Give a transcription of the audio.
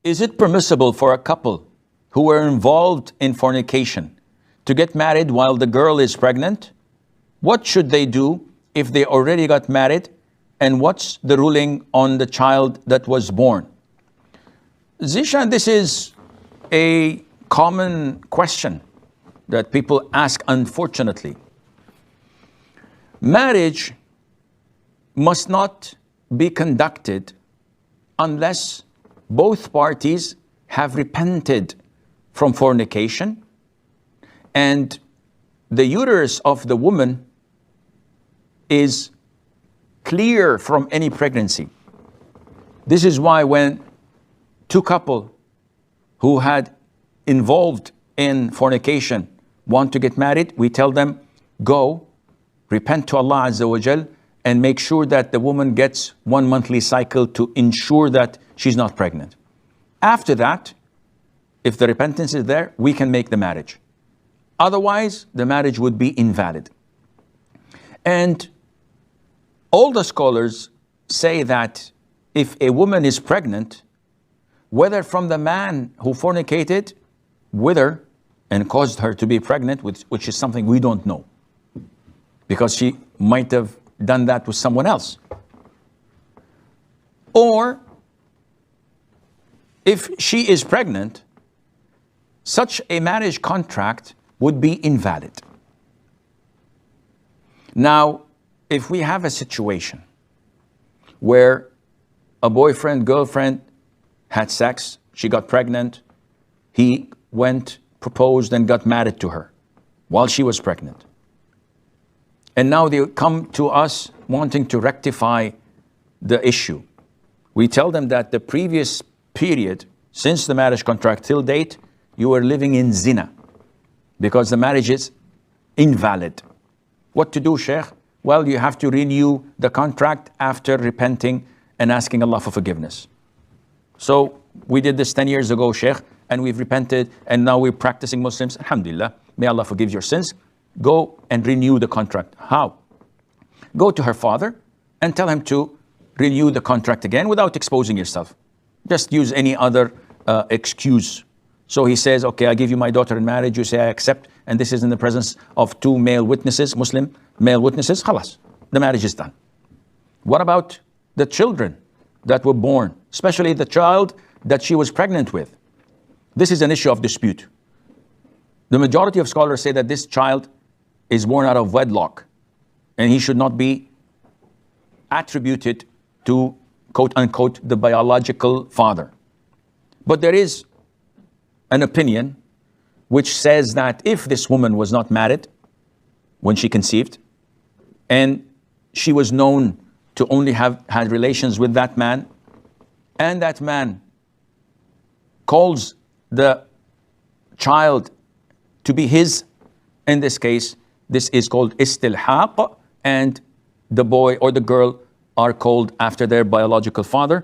Is it permissible for a couple who were involved in fornication to get married while the girl is pregnant? What should they do if they already got married? And what's the ruling on the child that was born? Zishan, this is a common question that people ask, unfortunately. Marriage must not be conducted unless both parties have repented from fornication and the uterus of the woman is clear from any pregnancy. This is why when two couple who had involved in fornication want to get married, we tell them, go, repent to Allah Azza wa Jal, and make sure that the woman gets 1 monthly cycle to ensure that she's not pregnant. After that, if the repentance is there, we can make the marriage. Otherwise, the marriage would be invalid. And all the scholars say that if a woman is pregnant, whether from the man who fornicated with her and caused her to be pregnant, which is something we don't know, because she might have done that with someone else, or if she is pregnant, such a marriage contract would be invalid. Now, if we have a situation where a boyfriend, girlfriend had sex, she got pregnant, he went, proposed, and got married to her while she was pregnant. And now they come to us wanting to rectify the issue. We tell them that the previous period, since the marriage contract till date, you were living in zina because the marriage is invalid. What to do, Sheikh? Well, you have to renew the contract after repenting and asking Allah for forgiveness. So we did this 10 years ago, Sheikh, and we've repented, and now we're practicing Muslims. Alhamdulillah, may Allah forgive your sins. Go and renew the contract. How? Go to her father and tell him to renew the contract again without exposing yourself. Just use any other excuse. So he says, okay, I give you my daughter in marriage. You say, I accept. And this is in the presence of two male witnesses, Muslim male witnesses. Khalas, the marriage is done. What about the children that were born, especially the child that she was pregnant with? This is an issue of dispute. The majority of scholars say that this child is born out of wedlock and he should not be attributed to, quote unquote, the biological father. But there is an opinion which says that if this woman was not married when she conceived and she was known to only have had relations with that man, and that man calls the child to be his, in this case, this is called istilhaq, and the boy or the girl are called after their biological father.